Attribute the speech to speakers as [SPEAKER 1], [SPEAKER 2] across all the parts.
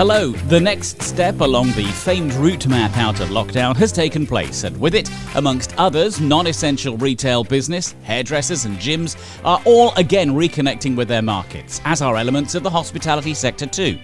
[SPEAKER 1] Hello, the next step along the famed route map out of lockdown has taken place, and with it, amongst others, non-essential retail business, hairdressers and gyms are all again reconnecting with their markets, as are elements of the hospitality sector too.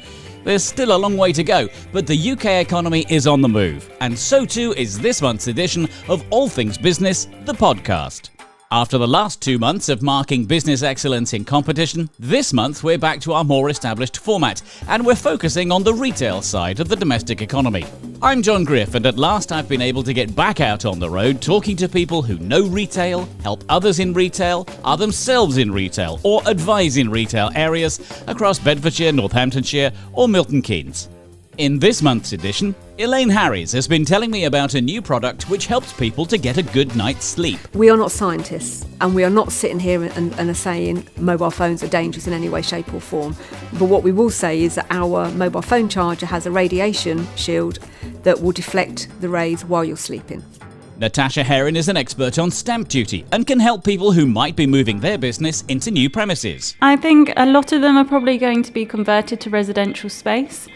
[SPEAKER 1] There's still a long way to go, but the UK economy is on the move, and so too is this month's edition of All Things Business, the podcast. After the last 2 months of marking business excellence in competition, this month we're back to our more established format, and we're focusing on the retail side of the domestic economy. I'm John Griff, and at last I've been able to get back out on the road talking to people who know retail, help others in retail, are themselves in retail, or advise in retail areas across Bedfordshire, Northamptonshire, or Milton Keynes. In this month's edition, Elaine Harries has been telling me about a new product which helps people to get a good night's sleep.
[SPEAKER 2] We are not scientists, and we are not sitting here and are saying mobile phones are dangerous in any way, shape or form. But what we will say is that our mobile phone charger has a radiation shield that will deflect the rays while you're sleeping.
[SPEAKER 1] Natasha Herron is an expert on stamp duty and can help people who might be moving their business into new premises.
[SPEAKER 3] I think a lot of them are probably going to be converted to residential space.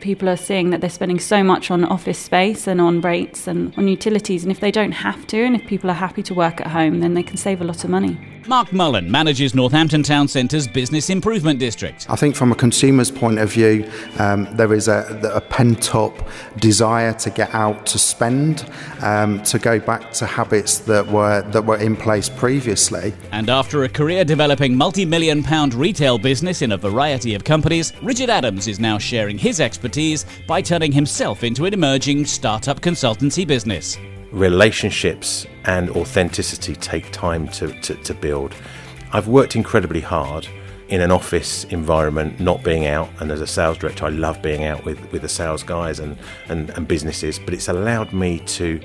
[SPEAKER 3] People are seeing that they're spending so much on office space and on rates and on utilities, and if they don't have to, and if people are happy to work at home, then they can save a lot of money.
[SPEAKER 1] Mark Mullen manages Northampton Town Centre's Business Improvement District.
[SPEAKER 4] I think from a consumer's point of view, there is a pent-up desire to get out to spend, to go back to habits that were in place previously.
[SPEAKER 1] And after a career developing multi-million-pound retail business in a variety of companies, Richard Adams is now sharing his expertise by turning himself into an emerging startup consultancy business.
[SPEAKER 5] Relationships and authenticity take time to build. I've worked incredibly hard in an office environment, not being out, and as a sales director I love being out with the sales guys and businesses, but it's allowed me to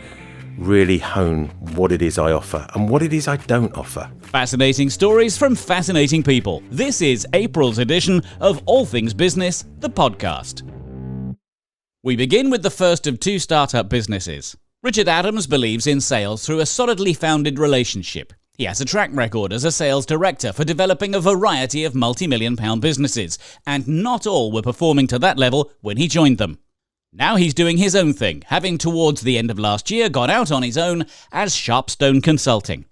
[SPEAKER 5] really hone what it is I offer and what it is I don't offer.
[SPEAKER 1] Fascinating stories from fascinating people. This is April's edition of All Things Business, the podcast. We begin with the first of two startup businesses. Richard Adams believes in sales through a solidly founded relationship. He has a track record as a sales director for developing a variety of multi-million-pound businesses, and not all were performing to that level when he joined them. Now he's doing his own thing, having towards the end of last year gone out on his own as Sharpstone Consulting.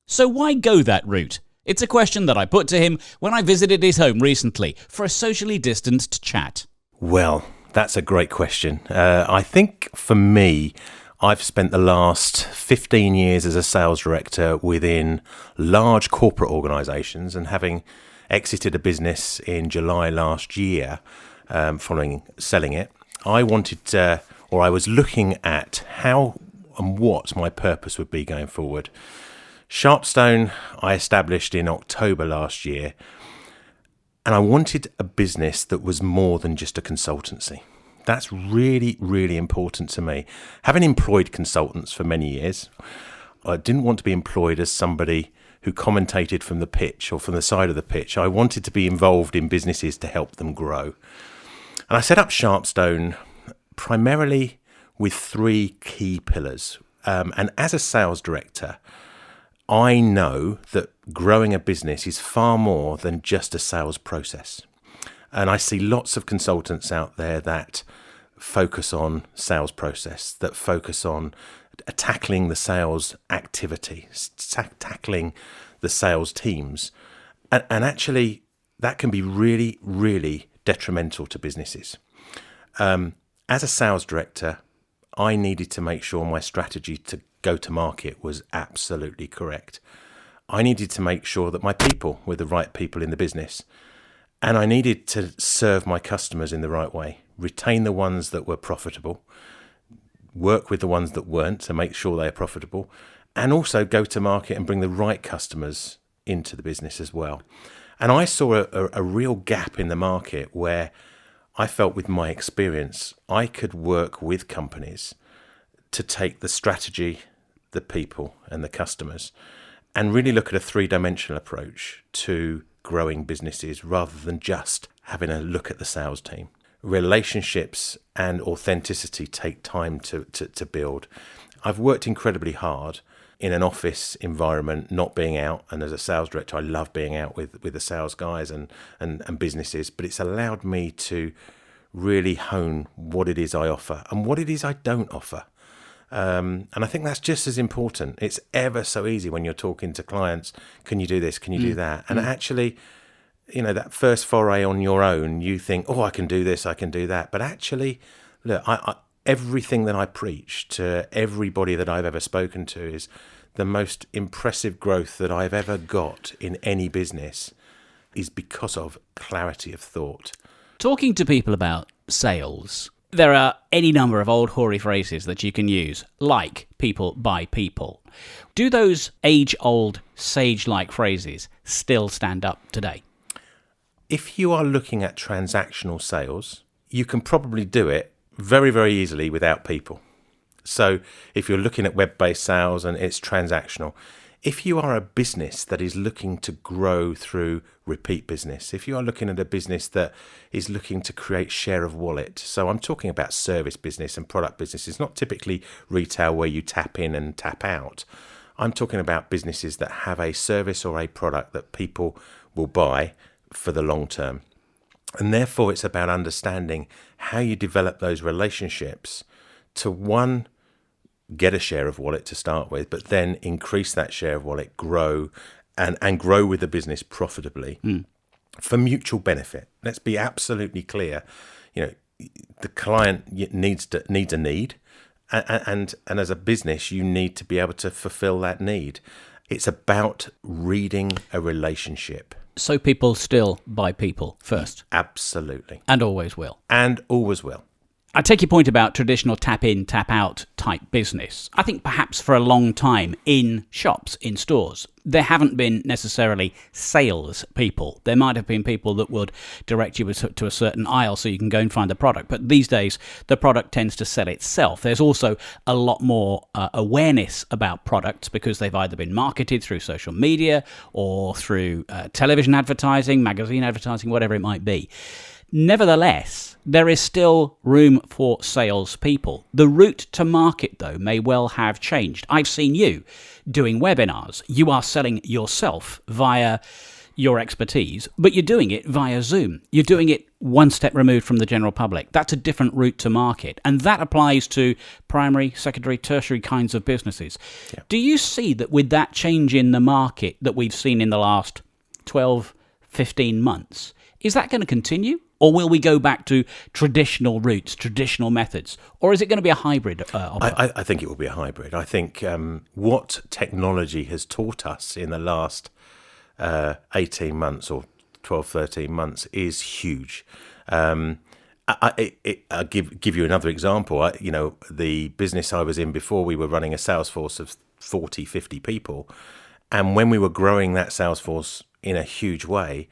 [SPEAKER 1] So why go that route? It's a question that I put to him when I visited his home recently for a socially distanced chat.
[SPEAKER 5] Well, that's a great question. I think for me, I've spent the last 15 years as a sales director within large corporate organisations, and having exited a business in July last year, following selling it, I was looking at how and what my purpose would be going forward. Sharpstone I established in October last year, and I wanted a business that was more than just a consultancy. That's really, really important to me. Having employed consultants for many years, I didn't want to be employed as somebody who commentated from the pitch or from the side of the pitch. I wanted to be involved in businesses to help them grow. And I set up Sharpstone primarily with three key pillars. And as a sales director, I know that growing a business is far more than just a sales process. And I see lots of consultants out there that focus on sales process, that focus on tackling the sales activity, tackling the sales teams. And actually, that can be really, really detrimental to businesses. As a sales director, I needed to make sure my strategy to go to market was absolutely correct. I needed to make sure that my people were the right people in the business. And I needed to serve my customers in the right way, retain the ones that were profitable, work with the ones that weren't to make sure they're profitable, and also go to market and bring the right customers into the business as well. And I saw a real gap in the market where I felt with my experience, I could work with companies to take the strategy, the people and the customers, and really look at a three-dimensional approach to growing businesses rather than just having a look at the sales team. Relationships and authenticity take time to build. I've worked incredibly hard in an office environment, not being out, and as a sales director I love being out with the sales guys and businesses, but it's allowed me to really hone what it is I offer and what it is I don't offer. And I think that's just as important. It's ever so easy when you're talking to clients, can you do this, can you do that? And actually, you know, that first foray on your own, you think, oh, I can do this, I can do that. But actually, look, everything that I preach to everybody that I've ever spoken to is the most impressive growth that I've ever got in any business is because of clarity of thought.
[SPEAKER 1] Talking to people about sales, there are any number of old hoary phrases that you can use, like people buy people. Do those age-old, sage-like phrases still stand up today?
[SPEAKER 5] If you are looking at transactional sales, you can probably do it very, very easily without people. So if you're looking at web-based sales and it's transactional, if you are a business that is looking to grow through repeat business, if you are looking at a business that is looking to create share of wallet, so I'm talking about service business and product business. It's not typically retail where you tap in and tap out. I'm talking about businesses that have a service or a product that people will buy for the long term. And therefore, it's about understanding how you develop those relationships to, one, get a share of wallet to start with, but then increase that share of wallet, grow, and grow with the business profitably for mutual benefit. Let's be absolutely clear. You know, the client needs a need, and as a business, you need to be able to fulfill that need. It's about reading a relationship.
[SPEAKER 1] So people still buy people first?
[SPEAKER 5] Absolutely.
[SPEAKER 1] And always will?
[SPEAKER 5] And always will.
[SPEAKER 1] I take your point about traditional tap-in, tap-out type business. I think perhaps for a long time in shops, in stores, there haven't been necessarily sales people. There might have been people that would direct you to a certain aisle so you can go and find the product. But these days, the product tends to sell itself. There's also a lot more awareness about products because they've either been marketed through social media or through television advertising, magazine advertising, whatever it might be. Nevertheless, there is still room for salespeople. The route to market, though, may well have changed. I've seen you doing webinars. You are selling yourself via your expertise, but you're doing it via Zoom. You're doing it one step removed from the general public. That's a different route to market. And that applies to primary, secondary, tertiary kinds of businesses. Yeah. Do you see that with that change in the market that we've seen in the last 12, 15 months, is that going to continue? Or will we go back to traditional routes, traditional methods? Or is it going to be a hybrid?
[SPEAKER 5] I think it will be a hybrid. I think what technology has taught us in the last 18 months or 12, 13 months is huge. I'll give you another example. The business I was in before, we were running a sales force of 40, 50 people. And when we were growing that sales force in a huge way,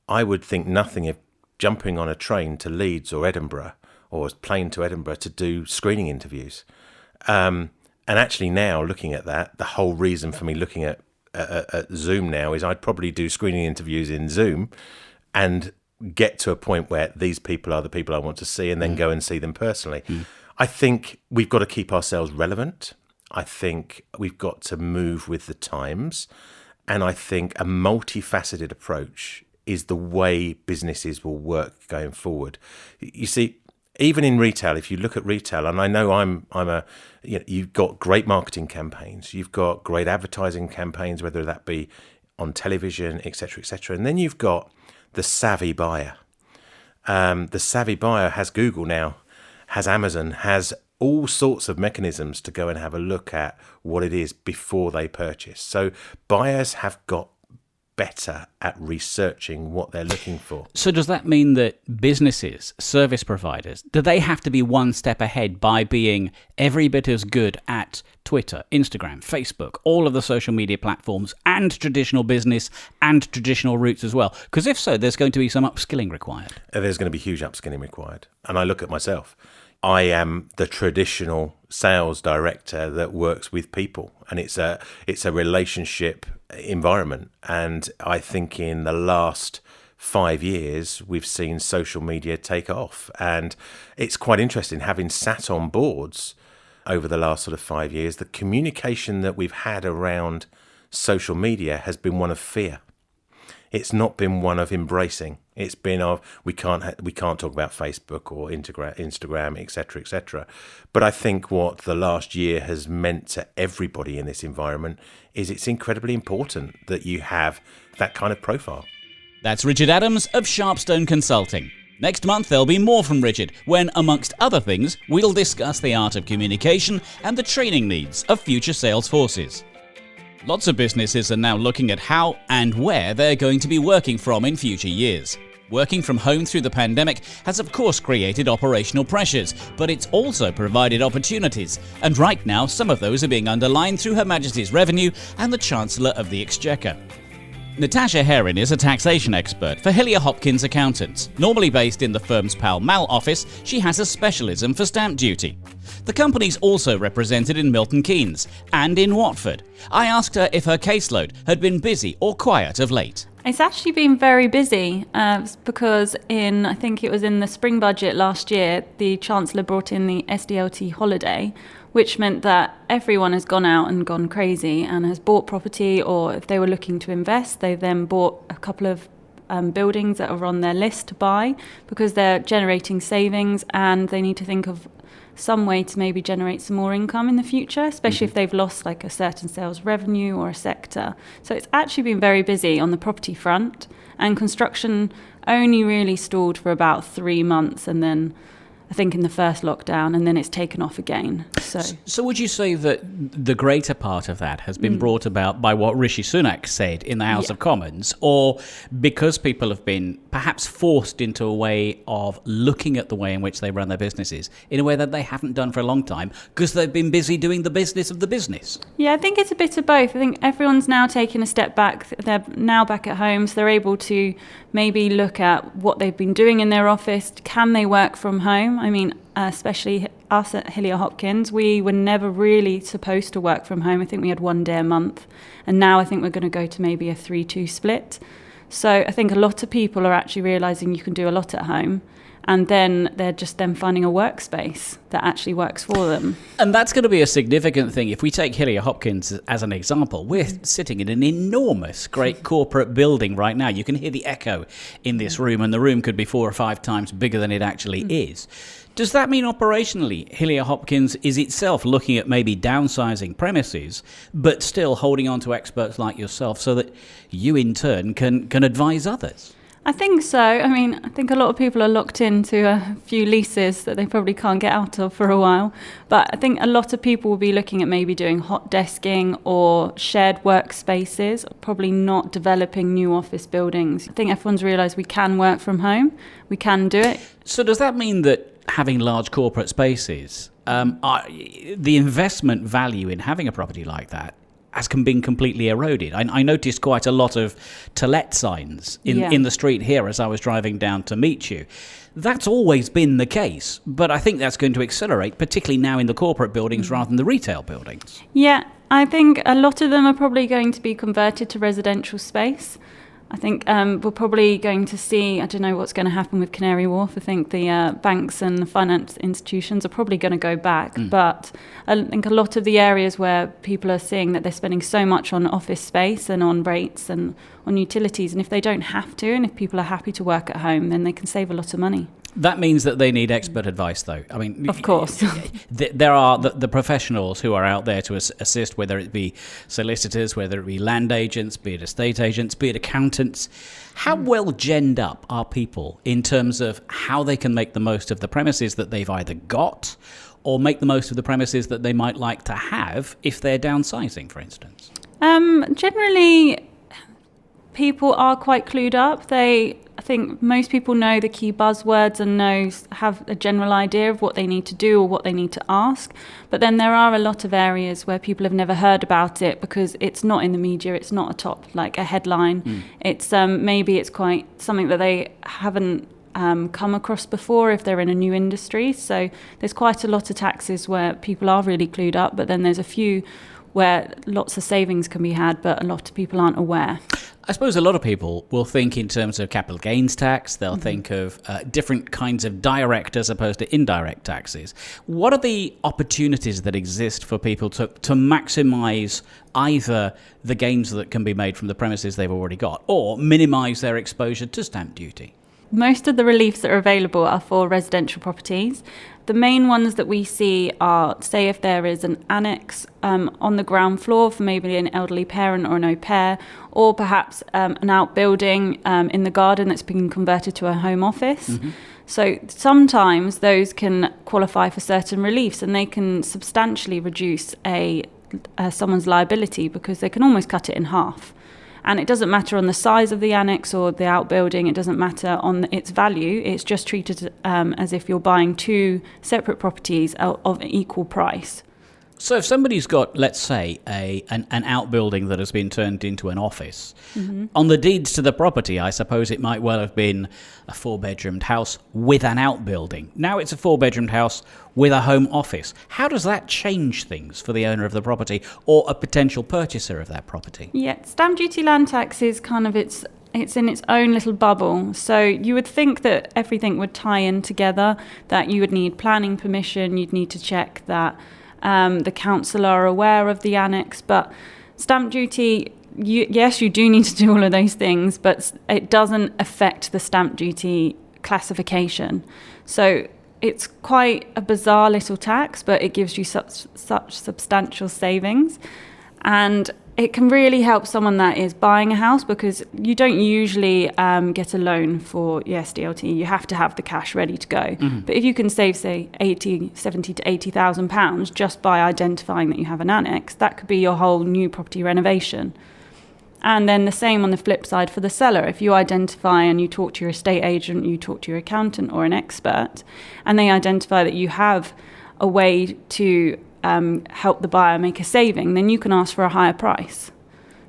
[SPEAKER 5] I would think nothing of jumping on a train to Leeds or Edinburgh or a plane to Edinburgh to do screening interviews. And actually now looking at that, the whole reason for me looking at Zoom now is I'd probably do screening interviews in Zoom and get to a point where these people are the people I want to see and then go and see them personally. I think we've got to keep ourselves relevant. I think we've got to move with the times. And I think a multifaceted approach is the way businesses will work going forward. You see, even in retail, if you look at retail, and I know you've got great marketing campaigns, you've got great advertising campaigns, whether that be on television, etc., etc. And then you've got the savvy buyer. The savvy buyer has Google now, has Amazon, has all sorts of mechanisms to go and have a look at what it is before they purchase. So buyers have got better at researching what they're looking for.
[SPEAKER 1] So does that mean that businesses, service providers, do they have to be one step ahead by being every bit as good at Twitter, Instagram, Facebook, all of the social media platforms and traditional business and traditional routes as well? Because if so, there's going to be some upskilling required.
[SPEAKER 5] There's going to be huge upskilling required. And I look at myself. I am the traditional sales director that works with people, and it's a relationship environment. And I think in the last 5 years, we've seen social media take off. And it's quite interesting, having sat on boards over the last sort of 5 years, the communication that we've had around social media has been one of fear. It's not been one of embracing. It's been of we can't talk about Facebook or Instagram, etc., etc. But I think what the last year has meant to everybody in this environment is it's incredibly important that you have that kind of profile.
[SPEAKER 1] That's Richard Adams of Sharpstone Consulting. Next month there'll be more from Richard when, amongst other things, we'll discuss the art of communication and the training needs of future sales forces. Lots of businesses are now looking at how and where they're going to be working from in future years. Working from home through the pandemic has of course created operational pressures, but it's also provided opportunities, and right now some of those are being underlined through Her Majesty's Revenue and the Chancellor of the Exchequer. Natasha Herron is a taxation expert for Hillier Hopkins Accountants. Normally based in the firm's Pall Mall office, she has a specialism for stamp duty. The company's also represented in Milton Keynes and in Watford. I asked her if her caseload had been busy or quiet of late.
[SPEAKER 3] It's actually been very busy because I think it was in the spring budget last year, the Chancellor brought in the SDLT holiday, which meant that everyone has gone out and gone crazy and has bought property, or if they were looking to invest, they then bought a couple of buildings that are on their list to buy because they're generating savings and they need to think of some way to maybe generate some more income in the future, especially if they've lost like a certain sales revenue or a sector. So it's actually been very busy on the property front, and construction only really stalled for about 3 months, and then I think in the first lockdown, and then it's taken off again. So
[SPEAKER 1] would you say that the greater part of that has been brought about by what Rishi Sunak said in the House of Commons, or because people have been perhaps forced into a way of looking at the way in which they run their businesses in a way that they haven't done for a long time because they've been busy doing the business of the business?
[SPEAKER 3] Yeah, I think it's a bit of both. I think everyone's now taking a step back. They're now back at home, so they're able to maybe look at what they've been doing in their office. Can they work from home? I mean, especially us at Hillier Hopkins, we were never really supposed to work from home. I think we had 1 day a month, and now I think we're going to go to maybe a 3-2 split. So I think a lot of people are actually realising you can do a lot at home, and then they're just then finding a workspace that actually works for them.
[SPEAKER 1] And that's going to be a significant thing. If we take Hillier Hopkins as an example, we're sitting in an enormous, great corporate building right now. You can hear the echo in this room, and the room could be 4 or 5 times bigger than it actually is. Does that mean operationally Hillier Hopkins is itself looking at maybe downsizing premises, but still holding on to experts like yourself so that you in turn can advise others?
[SPEAKER 3] I think so. I mean, I think a lot of people are locked into a few leases that they probably can't get out of for a while. But I think a lot of people will be looking at maybe doing hot desking or shared workspaces, probably not developing new office buildings. I think everyone's realised we can work from home. We can do it.
[SPEAKER 1] So does that mean that having large corporate spaces, the investment value in having a property like that has been completely eroded? I noticed quite a lot of to let signs in the street here as I was driving down to meet you. That's always been the case, but I think that's going to accelerate, particularly now in the corporate buildings rather than the retail buildings.
[SPEAKER 3] Yeah, I think a lot of them are probably going to be converted to residential space. I think we're probably going to see, I don't know what's going to happen with Canary Wharf. I think the banks and the finance institutions are probably going to go back. But I think a lot of the areas where people are seeing that they're spending so much on office space and on rates and on utilities, and if they don't have to, and if people are happy to work at home, then they can save a lot of money.
[SPEAKER 1] That means that they need expert advice, though. I mean,
[SPEAKER 3] of course.
[SPEAKER 1] There are the professionals who are out there to assist, whether it be solicitors, whether it be land agents, be it estate agents, be it accountants. How well genned up are people in terms of how they can make the most of the premises that they've either got or make the most of the premises that they might like to have if they're downsizing, for instance?
[SPEAKER 3] Generally, people are quite clued up. I think most people know the key buzzwords and have a general idea of what they need to do or what they need to ask. But then there are a lot of areas where people have never heard about it because it's not in the media, it's not a headline. It's maybe it's quite something that they haven't come across before if they're in a new industry. So there's quite a lot of taxes where people are really clued up, but then there's a few where lots of savings can be had, but a lot of people aren't aware.
[SPEAKER 1] I suppose a lot of people will think in terms of capital gains tax. They'll think of different kinds of direct as opposed to indirect taxes. What are the opportunities that exist for people to maximise either the gains that can be made from the premises they've already got or minimise their exposure to stamp duty?
[SPEAKER 3] Most of the reliefs that are available are for residential properties. The main ones that we see are, say, if there is an annex on the ground floor for maybe an elderly parent or an au pair, or perhaps an outbuilding in the garden that's been converted to a home office. So sometimes those can qualify for certain reliefs, and they can substantially reduce someone's liability because they can almost cut it in half. And it doesn't matter on the size of the annex or the outbuilding, it doesn't matter on its value, it's just treated as if you're buying two separate properties of equal price.
[SPEAKER 1] So if somebody's got, let's say, an outbuilding that has been turned into an office, on the deeds to the property, I suppose it might well have been a 4-bedroomed house with an outbuilding. Now it's a 4-bedroomed house with a home office. How does that change things for the owner of the property or a potential purchaser of that property?
[SPEAKER 3] Yeah, stamp duty land tax is kind of it's in its own little bubble. So you would think that everything would tie in together, that you would need planning permission, you'd need to check that the council are aware of the annex, but stamp duty, yes, you do need to do all of those things, but it doesn't affect the stamp duty classification. So it's quite a bizarre little tax, but it gives you such substantial savings. And it can really help someone that is buying a house, because you don't usually get a loan for your SDLT. You have to have the cash ready to go. But if you can save, say, 70 to £80,000 just by identifying that you have an annex, that could be your whole new property renovation. And then the same on the flip side for the seller. If you identify and you talk to your estate agent, you talk to your accountant or an expert, and they identify that you have a way to help the buyer make a saving, then you can ask for a higher price.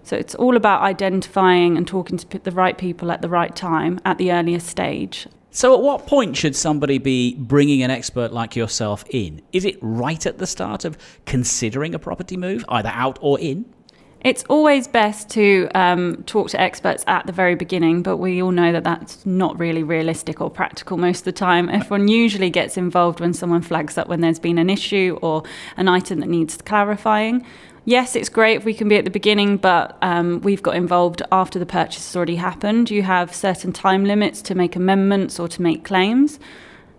[SPEAKER 3] So it's all about identifying and talking to the right people at the right time at the earliest stage.
[SPEAKER 1] So at what point should somebody be bringing an expert like yourself in? Is it right at the start of considering a property move, either out or in?
[SPEAKER 3] It's always best to talk to experts at the very beginning, but we all know that that's not really realistic or practical most of the time. Everyone usually gets involved when someone flags up when there's been an issue or an item that needs clarifying. Yes, it's great if we can be at the beginning, but we've got involved after the purchase has already happened. You have certain time limits to make amendments or to make claims.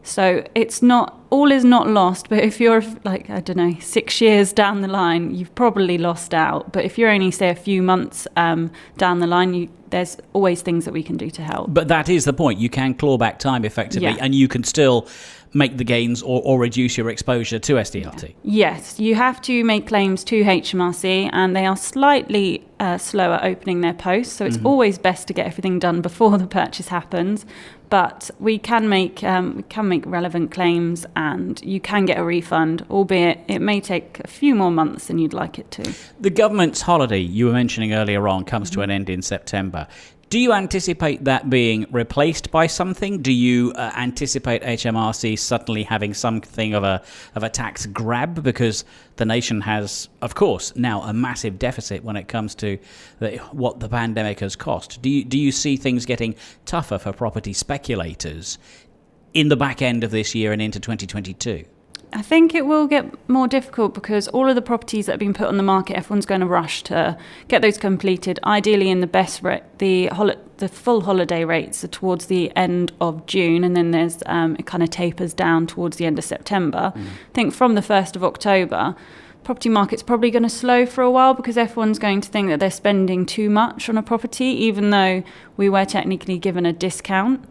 [SPEAKER 3] So it's not, all is not lost, but if you're 6 years down the line, you've probably lost out. But if you're only, say, a few months down the line, there's always things that we can do to help.
[SPEAKER 1] But that is the point. You can claw back time effectively, and you can still make the gains or reduce your exposure to SDLT.
[SPEAKER 3] Yes, you have to make claims to HMRC, and they are slightly slower opening their posts. So it's always best to get everything done before the purchase happens. But we can make relevant claims, and you can get a refund, albeit it may take a few more months than you'd like it to.
[SPEAKER 1] The government's holiday you were mentioning earlier on comes to an end in September. Do you anticipate that being replaced by something? Do you anticipate HMRC suddenly having something of a tax grab, because the nation has, of course, now a massive deficit when it comes to what the pandemic has cost? Do you see things getting tougher for property speculators in the back end of this year and into 2022?
[SPEAKER 3] I think it will get more difficult, because all of the properties that have been put on the market, everyone's going to rush to get those completed. Ideally, in the best rate, the full holiday rates are towards the end of June, and then there's it kind of tapers down towards the end of September. I think from the 1st of October, property market's probably going to slow for a while, because everyone's going to think that they're spending too much on a property, even though we were technically given a discount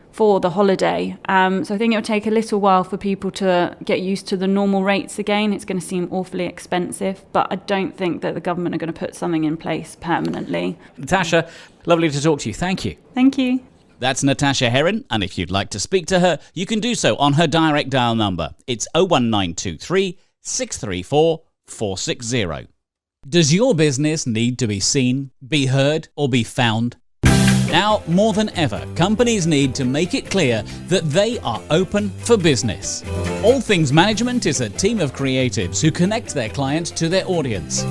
[SPEAKER 3] for the holiday. So I think it'll take a little while for people to get used to the normal rates again. It's going to seem awfully expensive, but I don't think that the government are going to put something in place permanently.
[SPEAKER 1] Natasha, lovely to talk to you. Thank you.
[SPEAKER 3] Thank you.
[SPEAKER 1] That's Natasha Herron, and if you'd like to speak to her, you can do so on her direct dial number. It's 01923 634 460. Does your business need to be seen, be heard, or be found? Now, more than ever, companies need to make it clear that they are open for business. All Things Management is a team of creatives who connect their client to their audience.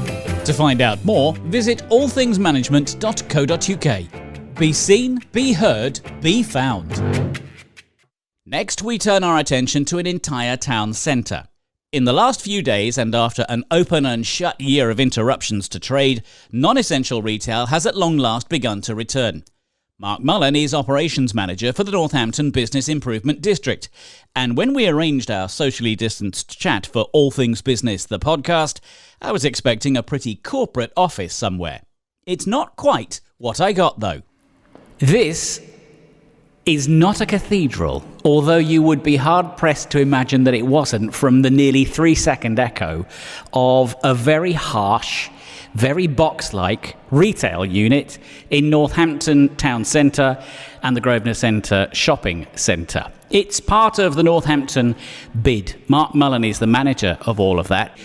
[SPEAKER 1] To find out more, visit allthingsmanagement.co.uk. Be seen, be heard, be found. Next, we turn our attention to an entire town centre. In the last few days, and after an open and shut year of interruptions to trade, non-essential retail has at long last begun to return. Mark Mullen is Operations Manager for the Northampton Business Improvement District. And when we arranged our socially distanced chat for All Things Business, the podcast, I was expecting a pretty corporate office somewhere. It's not quite what I got, though. This is not a cathedral, although you would be hard-pressed to imagine that it wasn't from the nearly 3-second echo of a very harsh, very box-like retail unit in Northampton town centre and the Grosvenor Centre shopping centre. It's part of the Northampton bid. Mark Mullen is the manager of all of that.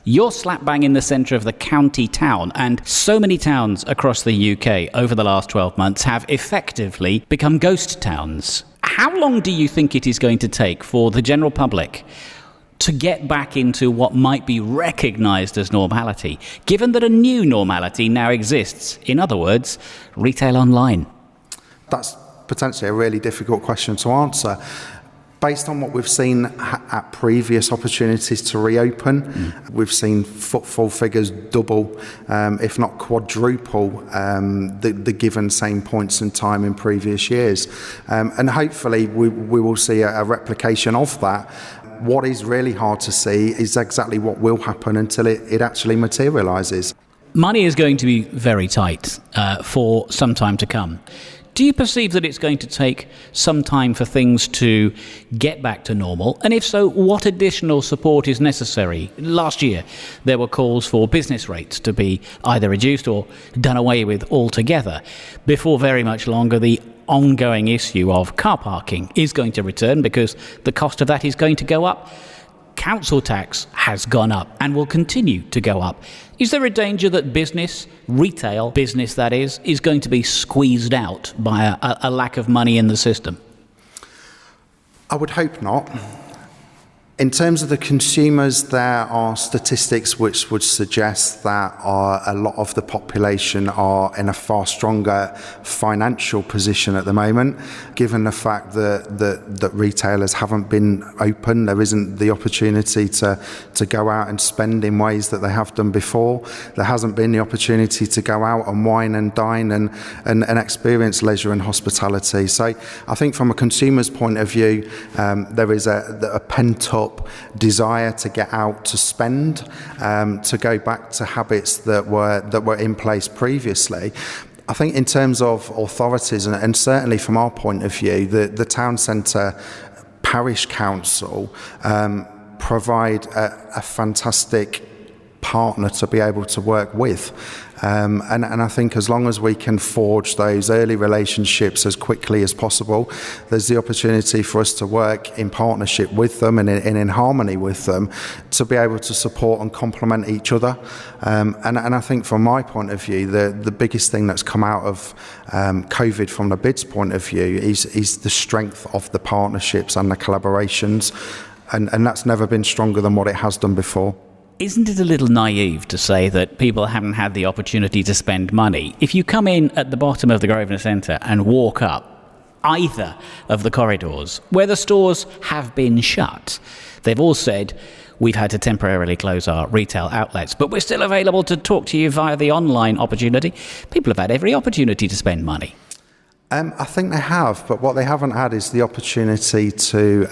[SPEAKER 1] You're slap bang in the centre of the county town, and so many towns across the UK over the last 12 months have effectively become ghost towns. How long do you think it is going to take for the general public to get back into what might be recognised as normality, given that a new normality now exists? In other words, retail online.
[SPEAKER 4] That's potentially a really difficult question to answer. Based on what we've seen at previous opportunities to reopen, we've seen footfall figures double, if not quadruple, the given same points in time in previous years. And hopefully we will see a replication of that. What is really hard to see is exactly what will happen until it actually materialises.
[SPEAKER 1] Money is going to be very tight for some time to come. Do you perceive that it's going to take some time for things to get back to normal? And if so, what additional support is necessary? Last year, there were calls for business rates to be either reduced or done away with altogether. Before very much longer, the ongoing issue of car parking is going to return because the cost of that is going to go up. Council tax has gone up and will continue to go up. Is there a danger that business, retail business that is going to be squeezed out by a lack of money in the system?
[SPEAKER 4] I would hope not. In terms of the consumers, there are statistics which would suggest that a lot of the population are in a far stronger financial position at the moment. Given the fact that retailers haven't been open, there isn't the opportunity to go out and spend in ways that they have done before. There hasn't been the opportunity to go out and wine and dine and experience leisure and hospitality. So I think from a consumer's point of view, there is a pent-up desire to get out to spend, to go back to habits that were in place previously. I think in terms of authorities, and certainly from our point of view, the town centre parish council provide a fantastic partner to be able to work with. And I think as long as we can forge those early relationships as quickly as possible, there's the opportunity for us to work in partnership with them and in harmony with them to be able to support and complement each other. And I think from my point of view, the biggest thing that's come out of COVID from the BID's point of view is the strength of the partnerships and the collaborations. And that's never been stronger than what it has done before.
[SPEAKER 1] Isn't it a little naive to say that people haven't had the opportunity to spend money? If you come in at the bottom of the Grosvenor Centre and walk up either of the corridors where the stores have been shut, they've all said, we've had to temporarily close our retail outlets, but we're still available to talk to you via the online opportunity. People have had every opportunity to spend money.
[SPEAKER 4] I think they have, but what they haven't had is the opportunity to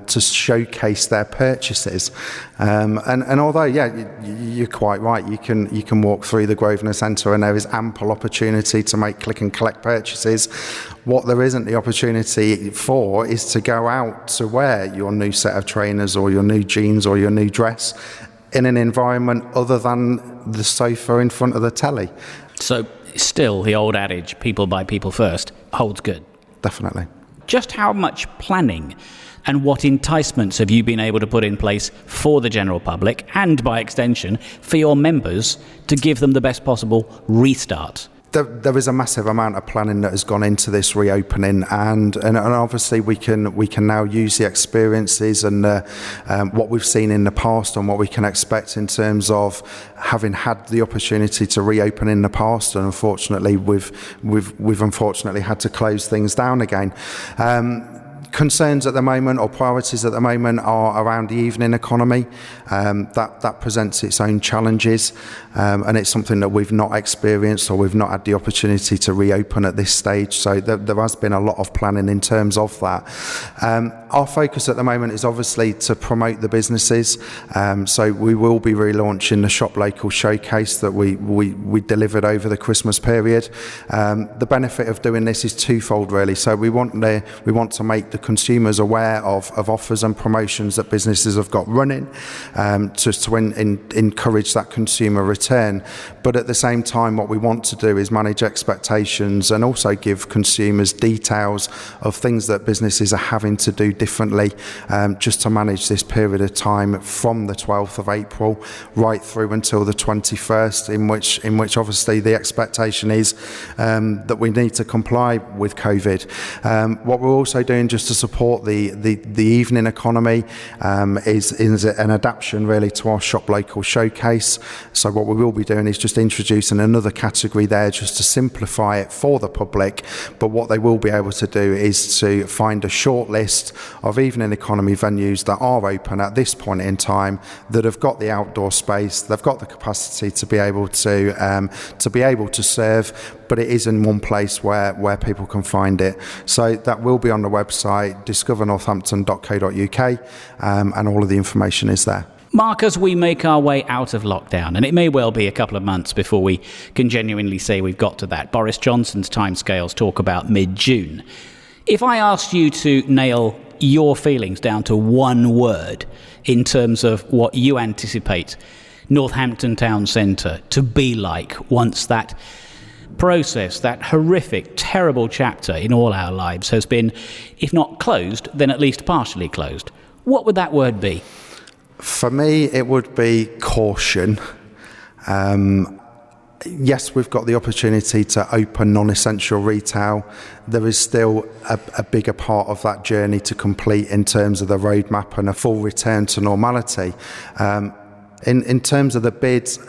[SPEAKER 4] showcase their purchases. And although, you're quite right, you can walk through the Grosvenor Centre and there is ample opportunity to make click and collect purchases. What there isn't the opportunity for is to go out to wear your new set of trainers or your new jeans or your new dress in an environment other than the sofa in front of the telly.
[SPEAKER 1] So still, the old adage, people buy people first, holds good.
[SPEAKER 4] Definitely.
[SPEAKER 1] Just how much planning and what enticements have you been able to put in place for the general public and, by extension, for your members to give them the best possible restart?
[SPEAKER 4] There is a massive amount of planning that has gone into this reopening, and obviously we can now use the experiences and what we've seen in the past and what we can expect in terms of having had the opportunity to reopen in the past, and unfortunately we've unfortunately had to close things down again. Concerns at the moment, or priorities at the moment, are around the evening economy. That presents its own challenges, and it's something that we've not experienced or we've not had the opportunity to reopen at this stage. So there has been a lot of planning in terms of that. Our focus at the moment is obviously to promote the businesses. So we will be relaunching the Shop Local showcase that we delivered over the Christmas period. The benefit of doing this is twofold, really. So we want to make the consumers aware of offers and promotions that businesses have got running, just to encourage that consumer return. But at the same time, what we want to do is manage expectations and also give consumers details of things that businesses are having to do differently, just to manage this period of time from the 12th of April right through until the 21st, in which obviously the expectation is that we need to comply with COVID. What we're also doing just to support the evening economy is an adaptation really to our Shop Local showcase. So what we will be doing is just introducing another category there just to simplify it for the public, but what they will be able to do is to find a short list of evening economy venues that are open at this point in time, that have got the outdoor space, they've got the capacity to be able to serve, but it is in one place where people can find it. So that will be on the website, discovernorthampton.co.uk, and all of the information is there.
[SPEAKER 1] Mark, as we make our way out of lockdown, and it may well be a couple of months before we can genuinely say we've got to that. Boris Johnson's timescales talk about mid-June. If I asked you to nail your feelings down to one word in terms of what you anticipate Northampton Town Centre to be like once that process, that horrific, terrible chapter in all our lives has been, if not closed, then at least partially closed, what would that word be?
[SPEAKER 4] For me, it would be caution. Yes, we've got the opportunity to open non-essential retail. There is still a bigger part of that journey to complete in terms of the roadmap and a full return to normality. In terms of the bids,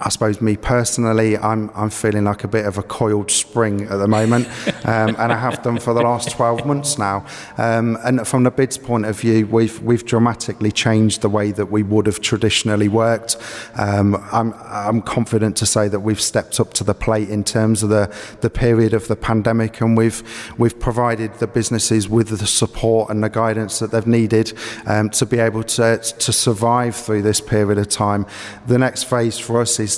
[SPEAKER 4] I suppose me personally, I'm feeling like a bit of a coiled spring at the moment, and I have done for the last 12 months now. And from the bids point of view, we've dramatically changed the way that we would have traditionally worked. I'm confident to say that we've stepped up to the plate in terms of the period of the pandemic, and we've provided the businesses with the support and the guidance that they've needed to be able to survive through this period of time. The next phase for us is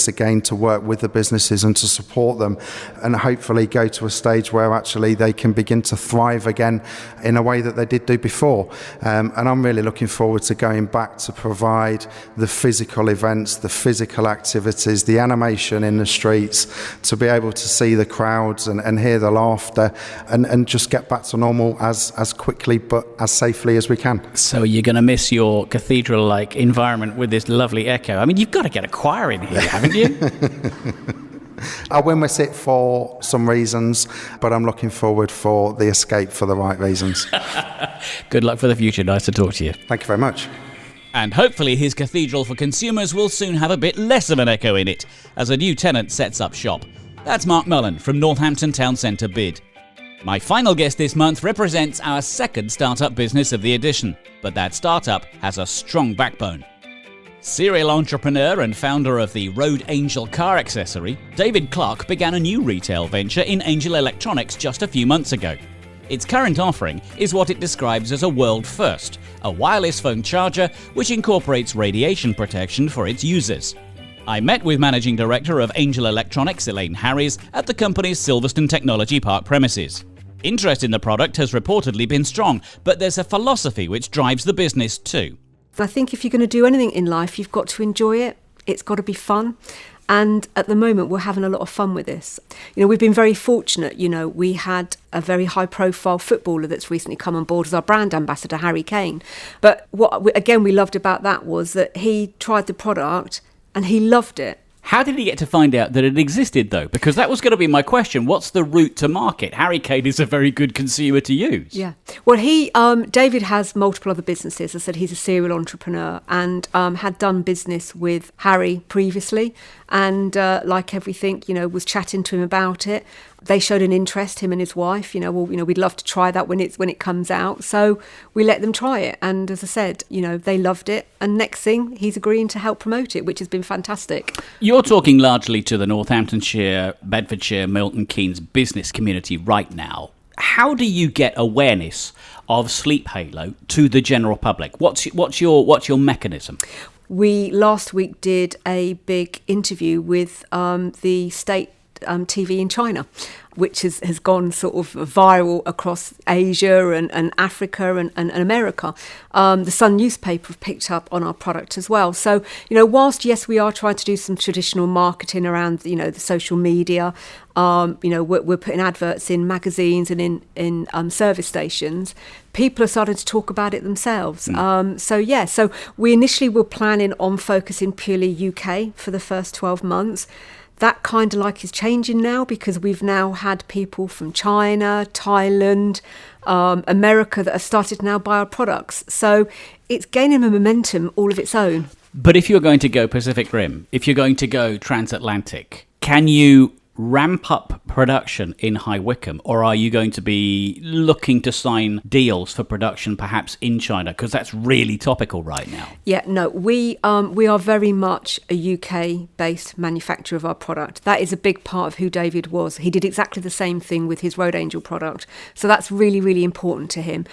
[SPEAKER 4] again to work with the businesses and to support them, and hopefully go to a stage where actually they can begin to thrive again in a way that they did do before. And I'm really looking forward to going back to provide the physical events, the physical activities, the animation in the streets, to be able to see the crowds and hear the laughter, and just get back to normal as quickly but as safely as we can.
[SPEAKER 1] So you're going to miss your cathedral-like environment with this lovely echo. I mean, you've got to get a choir in here, haven't you?
[SPEAKER 4] I will miss it for some reasons, but I'm looking forward for the escape for the right reasons.
[SPEAKER 1] Good luck for the future. Nice to talk to you.
[SPEAKER 4] Thank you very much.
[SPEAKER 1] And hopefully his cathedral for consumers will soon have a bit less of an echo in it as a new tenant sets up shop. That's Mark Mullen from Northampton Town Centre Bid. My final guest this month represents our second startup business of the edition, but that startup has a strong backbone. Serial entrepreneur and founder of the Road Angel car accessory, David Clark began a new retail venture in Angel Electronics just a few months ago. Its current offering is what it describes as a world first, a wireless phone charger which incorporates radiation protection for its users. I met with Managing Director of Angel Electronics, Elaine Harries, at the company's Silverstone Technology Park premises. Interest in the product has reportedly been strong, but there's a philosophy which drives the business too.
[SPEAKER 2] I think if you're going to do anything in life, you've got to enjoy it. It's got to be fun. And at the moment, we're having a lot of fun with this. We've been very fortunate. We had a very high-profile footballer that's recently come on board as our brand ambassador, Harry Kane. But what, again, we loved about that was that he tried the product and he loved it.
[SPEAKER 1] How did he get to find out that it existed, though? Because that was going to be my question. What's the route to market? Harry Kane is a very good consumer to use.
[SPEAKER 2] Yeah. Well, David has multiple other businesses. As I said, he's a serial entrepreneur and had done business with Harry previously. And like everything, was chatting to him about it. They showed an interest, him and his wife. We'd love to try that when it comes out. So we let them try it. And as I said, they loved it. And next thing, he's agreeing to help promote it, which has been fantastic.
[SPEAKER 1] You're talking largely to the Northamptonshire, Bedfordshire, Milton Keynes business community right now. How do you get awareness of Sleep Halo to the general public? What's your mechanism?
[SPEAKER 2] We last week did a big interview with the state TV in China, which has gone sort of viral across Asia and Africa and America. The Sun newspaper have picked up on our product as well. So, whilst, yes, we are trying to do some traditional marketing around, the social media, we're putting adverts in magazines and in service stations, people are starting to talk about it themselves. So we initially were planning on focusing purely UK for the first 12 months. That kind of is changing now because we've now had people from China, Thailand, America that have started to now buy our products. So it's gaining a momentum all of its own.
[SPEAKER 1] But if you're going to go Pacific Rim, if you're going to go transatlantic, can you ramp up production in High Wycombe, or are you going to be looking to sign deals for production perhaps in China? Because that's really topical right now.
[SPEAKER 2] Yeah, no, we are very much a UK-based manufacturer of our product. That is a big part of who David was. He did exactly the same thing with his Road Angel product. So that's really, really important to him.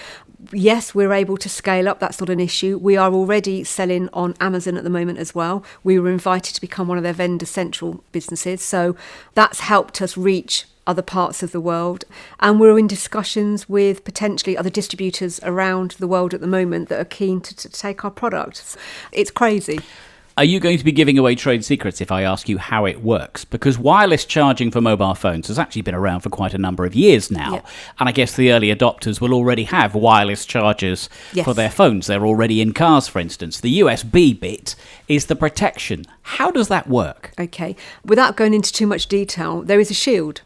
[SPEAKER 2] Yes, we're able to scale up. That's not an issue. We are already selling on Amazon at the moment as well. We were invited to become one of their vendor central businesses. So that's helped us reach other parts of the world. And we're in discussions with potentially other distributors around the world at the moment that are keen to take our products. It's crazy.
[SPEAKER 1] Are you going to be giving away trade secrets if I ask you how it works? Because wireless charging for mobile phones has actually been around for quite a number of years now.
[SPEAKER 2] Yep.
[SPEAKER 1] And I guess the early adopters will already have wireless chargers for their phones. They're already in cars, for instance. The USB bit is the protection. How does that work?
[SPEAKER 2] Okay. Without going into too much detail, there is a shield.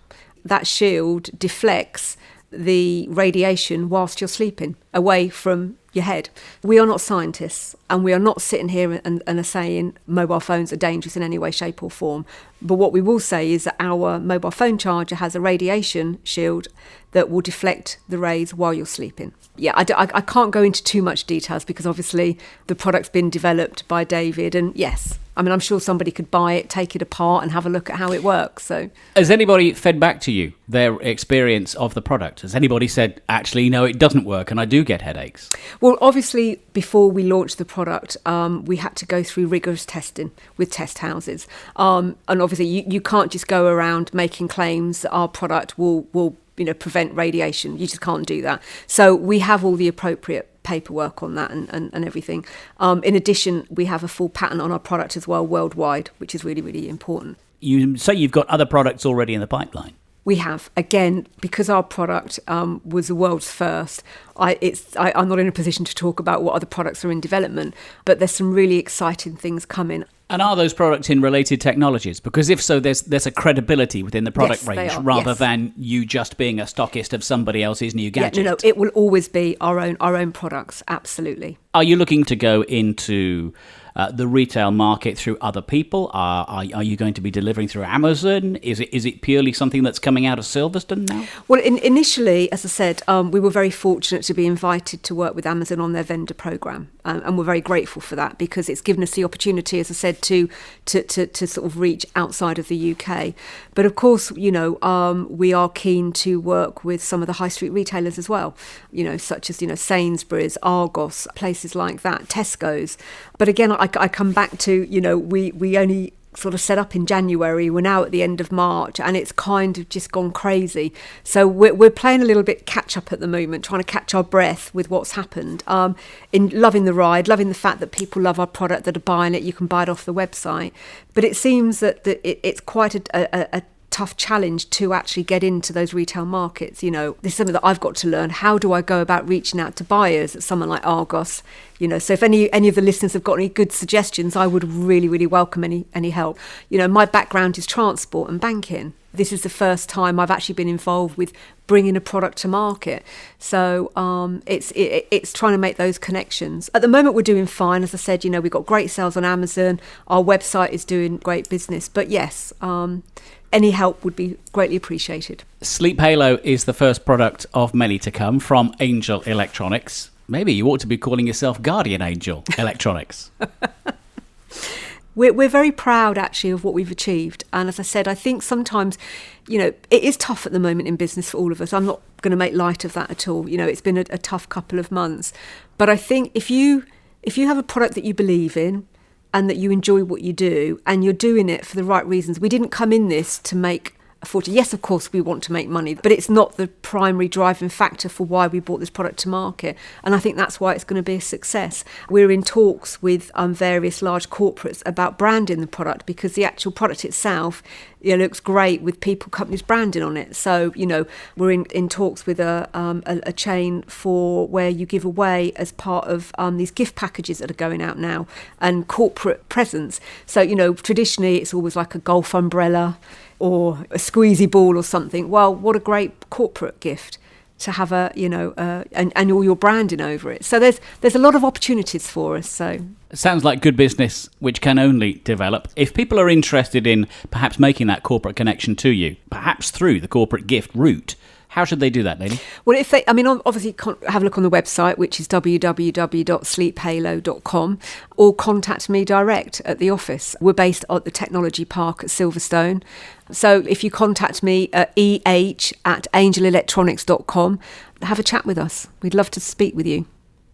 [SPEAKER 2] That shield deflects the radiation whilst you're sleeping away from your head. We are not scientists, and we are not sitting here and are saying mobile phones are dangerous in any way, shape or form. But what we will say is that our mobile phone charger has a radiation shield that will deflect the rays while you're sleeping. Yeah, I can't go into too much details because obviously the product's been developed by David, and yes, I'm sure somebody could buy it, take it apart and have a look at how it works. So,
[SPEAKER 1] has anybody fed back to you their experience of the product? Has anybody said, actually, no, it doesn't work and I do get headaches?
[SPEAKER 2] Well, obviously, before we launched the product, we had to go through rigorous testing with test houses. And obviously, you can't just go around making claims that our product will prevent radiation. You just can't do that. So we have all the appropriate paperwork on that and everything. In addition, we have a full patent on our product as well worldwide, which is really, really important.
[SPEAKER 1] You say you've got other products already in the pipeline.
[SPEAKER 2] We have, again, because our product was the world's first. I'm not in a position to talk about what other products are in development, but there's some really exciting things coming.
[SPEAKER 1] And are those products in related technologies? Because if so, there's a credibility within the product range rather than you just being a stockist of somebody else's new gadget.
[SPEAKER 2] No, it will always be our own products, absolutely.
[SPEAKER 1] Are you looking to go into the retail market through other people? Are you going to be delivering through Amazon? Is it purely something that's coming out of Silverstone now?
[SPEAKER 2] Well, initially, as I said, we were very fortunate to be invited to work with Amazon on their vendor program, and we're very grateful for that because it's given us the opportunity, as I said, to sort of reach outside of the UK. But of course, we are keen to work with some of the high street retailers as well, such as Sainsbury's, Argos, places like that, Tesco's. But again, I come back to, we only sort of set up in January. We're now at the end of March and it's kind of just gone crazy. So we're playing a little bit catch up at the moment, trying to catch our breath with what's happened. In loving the ride, loving the fact that people love our product, that are buying it. You can buy it off the website. But it seems that it's quite a tough challenge to actually get into those retail markets. You know, this is something that I've got to learn. How do I go about reaching out to buyers at someone like Argos? You know, so if any of the listeners have got any good suggestions, I would really, really welcome any help. You know, my background is transport and banking. This is the first time I've actually been involved with bringing a product to market. So it's trying to make those connections. At the moment, we're doing fine. As I said, you know, we've got great sales on Amazon. Our website is doing great business. But yes, any help would be greatly appreciated.
[SPEAKER 1] Sleep Halo is the first product of many to come from Angel Electronics. Maybe you ought to be calling yourself Guardian Angel Electronics.
[SPEAKER 2] We're very proud, actually, of what we've achieved. And as I said, I think sometimes, you know, it is tough at the moment in business for all of us. I'm not going to make light of that at all. You know, it's been a tough couple of months. But I think if you have a product that you believe in and that you enjoy what you do and you're doing it for the right reasons, we didn't come in this to make a fortune. Yes, of course, we want to make money, but it's not the primary driving factor for why we brought this product to market. And I think that's why it's going to be a success. We're in talks with various large corporates about branding the product, because the actual product itself, you know, looks great with companies branding on it. So, you know, we're in talks with a chain for where you give away as part of these gift packages that are going out now, and corporate presents. So, you know, traditionally it's always like a golf umbrella or a squeezy ball or something. Well, what a great corporate gift to have and all your branding over it. So there's a lot of opportunities for us. So
[SPEAKER 1] sounds like good business, which can only develop. If people are interested in perhaps making that corporate connection to you, perhaps through the corporate gift route, how should they do that, lady?
[SPEAKER 2] Well, obviously have a look on the website, which is www.sleephalo.com, or contact me direct at the office. We're based at the Technology Park at Silverstone. So if you contact me at eh@angelelectronics.com, have a chat with us. We'd love to speak with you.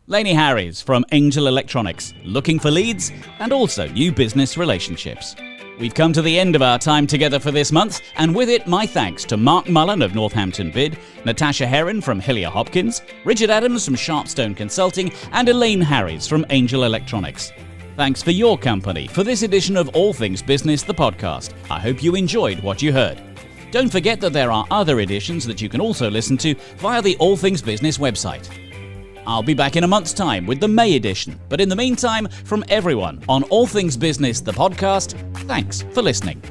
[SPEAKER 1] Elaine Harries from Angel Electronics, looking for leads and also new business relationships. We've come to the end of our time together for this month, and with it, my thanks to Mark Mullen of Northampton Bid, Natasha Herron from Hillier Hopkins, Richard Adams from Sharpstone Consulting, and Elaine Harries from Angel Electronics. Thanks for your company for this edition of All Things Business, the podcast. I hope you enjoyed what you heard. Don't forget that there are other editions that you can also listen to via the All Things Business website. I'll be back in a month's time with the May edition. But in the meantime, from everyone on All Things Business, the podcast, thanks for listening.